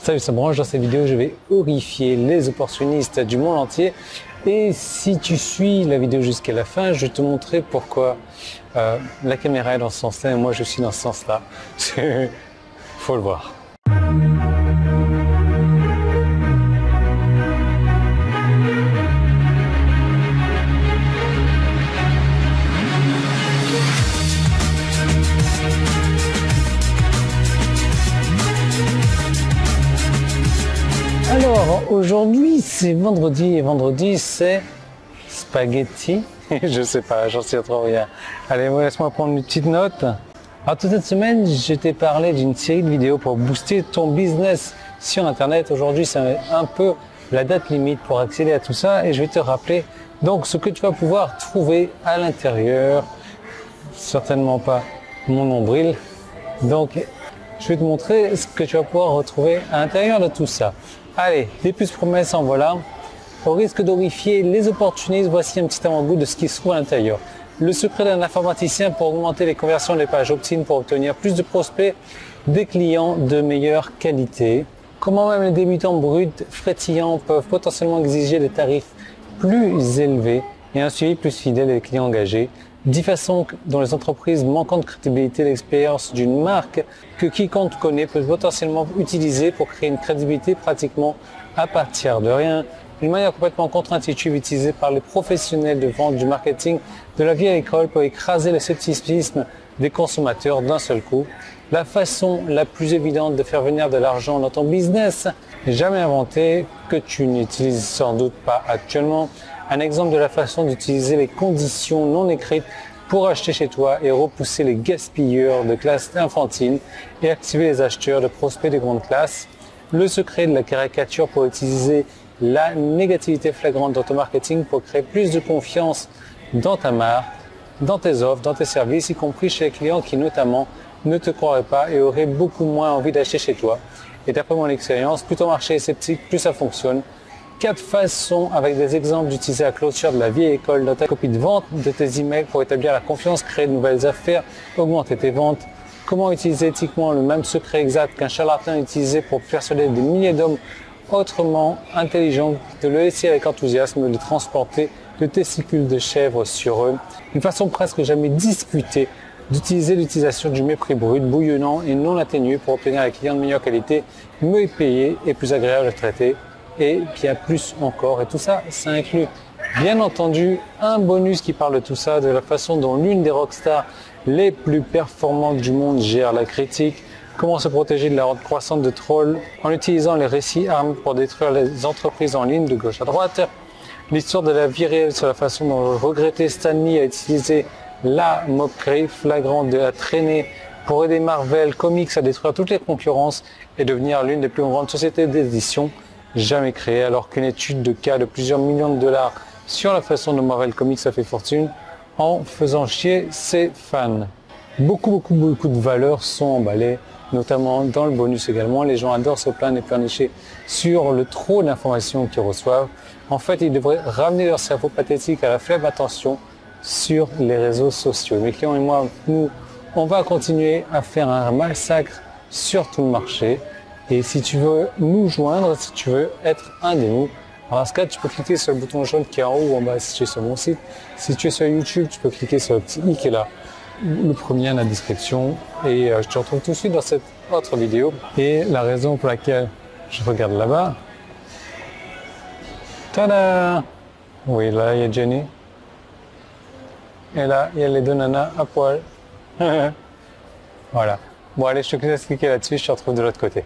Salut, c'est Branche. Dans cette vidéo, je vais horrifier les opportunistes du monde entier. Et si tu suis la vidéo jusqu'à la fin, je vais te montrer pourquoi la caméra est dans ce sens-là et moi je suis dans ce sens-là. Faut le voir. Alors aujourd'hui c'est vendredi et vendredi c'est spaghetti. Je sais pas, j'en sais trop rien. Allez, laisse-moi prendre une petite note. Alors toute cette semaine je t'ai parlé d'une série de vidéos pour booster ton business sur internet. Aujourd'hui c'est un peu la date limite pour accéder à tout ça et je vais te rappeler donc ce que tu vas pouvoir trouver à l'intérieur. Certainement pas mon nombril. Donc je vais te montrer ce que tu vas pouvoir retrouver à l'intérieur de tout ça. Allez, des puces promesses en voilà. Au risque d'horrifier les opportunistes, voici un petit avant-goût de ce qui se trouve à l'intérieur. Le secret d'un informaticien pour augmenter les conversions des pages opt-in pour obtenir plus de prospects, des clients de meilleure qualité. Comment même les débutants bruts, frétillants peuvent potentiellement exiger des tarifs plus élevés et un suivi plus fidèle des clients engagés. 10 façons dont les entreprises manquant de crédibilité et d'expérience d'une marque que quiconque connaît peut potentiellement utiliser pour créer une crédibilité pratiquement à partir de rien. Une manière complètement contre-intuitive utilisée par les professionnels de vente du marketing de la vieille école pour écraser le scepticisme des consommateurs d'un seul coup. La façon la plus évidente de faire venir de l'argent dans ton business, jamais inventée, que tu n'utilises sans doute pas actuellement. Un exemple de la façon d'utiliser les conditions non écrites pour acheter chez toi et repousser les gaspilleurs de classe infantile et activer les acheteurs de prospects de grande classe. Le secret de la caricature pour utiliser la négativité flagrante dans ton marketing pour créer plus de confiance dans ta marque, dans tes offres, dans tes services, y compris chez les clients qui notamment ne te croiraient pas et auraient beaucoup moins envie d'acheter chez toi. Et d'après mon expérience, plus ton marché est sceptique, plus ça fonctionne. 4 façons avec des exemples d'utiliser la clôture de la vieille école dans ta copie de vente de tes emails pour établir la confiance, créer de nouvelles affaires, augmenter tes ventes. Comment utiliser éthiquement le même secret exact qu'un charlatan utilisé pour persuader des milliers d'hommes autrement intelligents de le laisser avec enthousiasme, de transporter de testicules de chèvre sur eux. Une façon presque jamais discutée d'utiliser l'utilisation du mépris brut, bouillonnant et non atténué pour obtenir des clients de meilleure qualité, mieux payés et plus agréables à traiter. Et bien plus encore. Et tout ça, ça inclut bien entendu un bonus qui parle de tout ça, de la façon dont l'une des rockstars les plus performantes du monde gère la critique, comment se protéger de la horde croissante de trolls en utilisant les récits armes pour détruire les entreprises en ligne de gauche à droite, l'histoire de la vie réelle sur la façon dont le regretté Stan Lee a utilisé la moquerie flagrante de la traînée pour aider Marvel Comics à détruire toutes les concurrences et devenir l'une des plus grandes sociétés d'édition jamais créée, alors qu'une étude de cas de plusieurs millions de dollars sur la façon dont Marvel Comics a fait fortune en faisant chier ses fans. Beaucoup de valeurs sont emballées, notamment dans le bonus également. Les gens adorent se plaindre et pleurnicher sur le trop d'informations qu'ils reçoivent. En fait, ils devraient ramener leur cerveau pathétique à la faible attention sur les réseaux sociaux. Mes clients et moi, nous, on va continuer à faire un massacre sur tout le marché. Et si tu veux nous joindre, si tu veux être un de nous, dans ce cas, tu peux cliquer sur le bouton jaune qui est en haut ou en bas si tu es sur mon site. Si tu es sur YouTube, tu peux cliquer sur le petit i qui est là, le premier dans la description. Et je te retrouve tout de suite dans cette autre vidéo. Et la raison pour laquelle je regarde là-bas, tada! Oui, là, il y a Jenny. Et là, il y a les deux nanas à poil. Voilà. Bon, allez, je te laisse cliquer là-dessus, je te retrouve de l'autre côté.